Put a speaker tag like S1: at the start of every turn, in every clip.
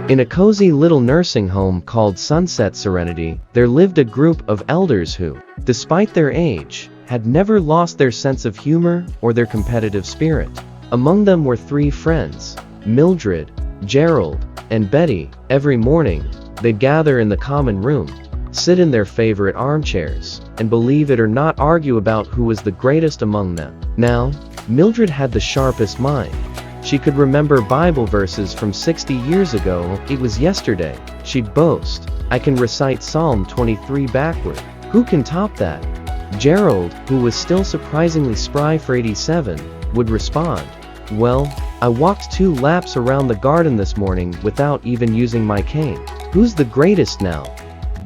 S1: In a cozy little nursing home called Sunset Serenity, there lived a group of elders who, despite their age, had never lost their sense of humor or their competitive spirit. Among them were three friends, Mildred, Gerald, and Betty. Every morning, they'd gather in the common room, sit in their favorite armchairs, and believe it or not argue about who was the greatest among them. Now, Mildred had the sharpest mind. She could remember Bible verses from 60 years ago. It was yesterday, she'd boast. I can recite Psalm 23 backward. Who can top that? Gerald, who was still surprisingly spry for 87, would respond, well, I walked 2 laps around the garden this morning without even using my cane. Who's the greatest now?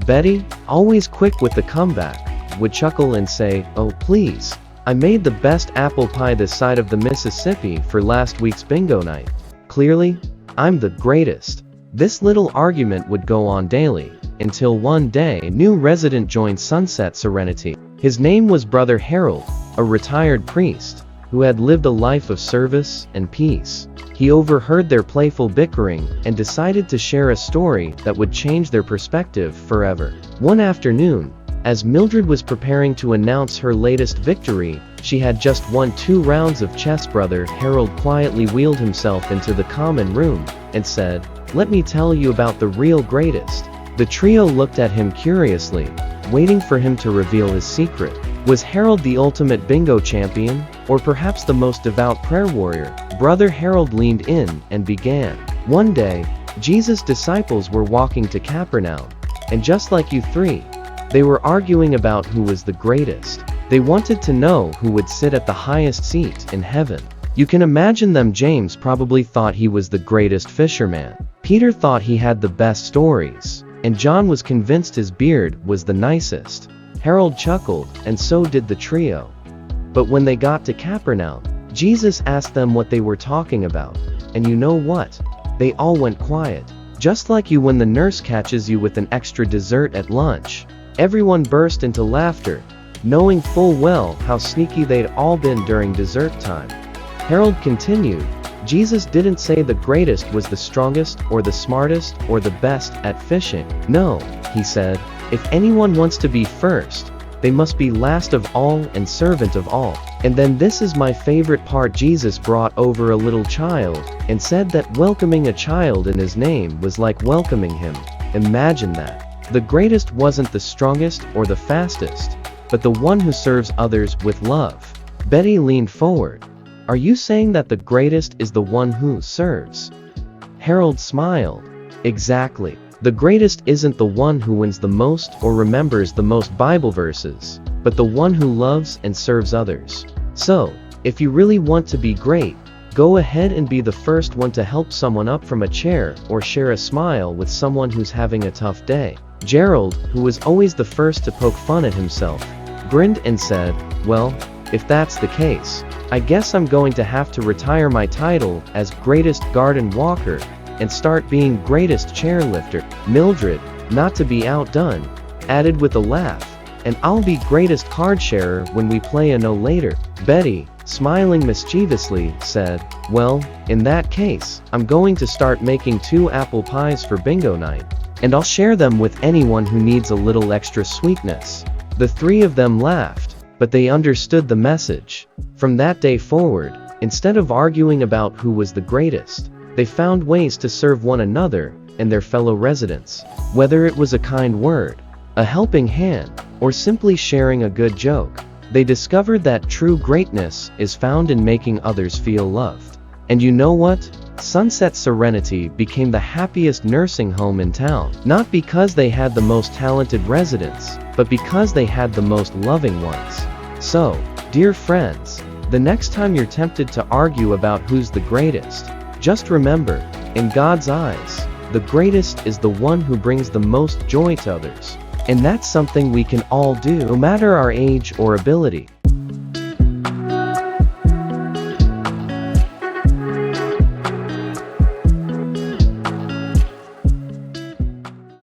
S1: Betty, always quick with the comeback, would chuckle and say, oh please. I made the best apple pie this side of the Mississippi for last week's bingo night. Clearly, I'm the greatest. This little argument would go on daily, until one day a new resident joined Sunset Serenity. His name was Brother Gerald, a retired priest, who had lived a life of service and peace. He overheard their playful bickering and decided to share a story that would change their perspective forever. One afternoon, as Mildred was preparing to announce her latest victory, she had just won 2 rounds of chess. Brother Gerald quietly wheeled himself into the common room and said, let me tell you about the real greatest. The trio looked at him curiously, waiting for him to reveal his secret. Was Gerald the ultimate bingo champion, or perhaps the most devout prayer warrior? Brother Gerald leaned in and began. One day, Jesus' disciples were walking to Capernaum, and just like you three, they were arguing about who was the greatest. They wanted to know who would sit at the highest seat in heaven. You can imagine them. James probably thought he was the greatest fisherman. Peter thought he had the best stories, and John was convinced his beard was the nicest. Gerald chuckled, and so did the trio. But when they got to Capernaum, Jesus asked them what they were talking about, and you know what? They all went quiet. Just like you when the nurse catches you with an extra dessert at lunch. Everyone burst into laughter, knowing full well how sneaky they'd all been during dessert time. Gerald continued, Jesus didn't say the greatest was the strongest or the smartest or the best at fishing. No, he said, if anyone wants to be first, they must be last of all and servant of all. And then this is my favorite part. Jesus brought over a little child and said that welcoming a child in his name was like welcoming him. Imagine that. The greatest wasn't the strongest or the fastest, but the one who serves others with love. Betty leaned forward. Are you saying that the greatest is the one who serves? Gerald smiled. Exactly. The greatest isn't the one who wins the most or remembers the most Bible verses, but the one who loves and serves others. So, if you really want to be great, go ahead and be the first one to help someone up from a chair or share a smile with someone who's having a tough day. Gerald, who was always the first to poke fun at himself, grinned and said, well, if that's the case, I guess I'm going to have to retire my title as greatest garden walker and start being greatest chairlifter. Mildred, not to be outdone, added with a laugh, and I'll be greatest card sharer when we play Uno later. Betty, smiling mischievously, said, well, in that case, I'm going to start making 2 apple pies for bingo night, and I'll share them with anyone who needs a little extra sweetness. The 3 of them laughed, but they understood the message. From that day forward, instead of arguing about who was the greatest, they found ways to serve one another and their fellow residents. Whether it was a kind word, a helping hand, or simply sharing a good joke, they discovered that true greatness is found in making others feel loved. And you know what? Sunset Serenity became the happiest nursing home in town, not because they had the most talented residents, but because they had the most loving ones. So, dear friends, the next time you're tempted to argue about who's the greatest, just remember, in God's eyes, the greatest is the one who brings the most joy to others. And that's something we can all do, no matter our age or ability.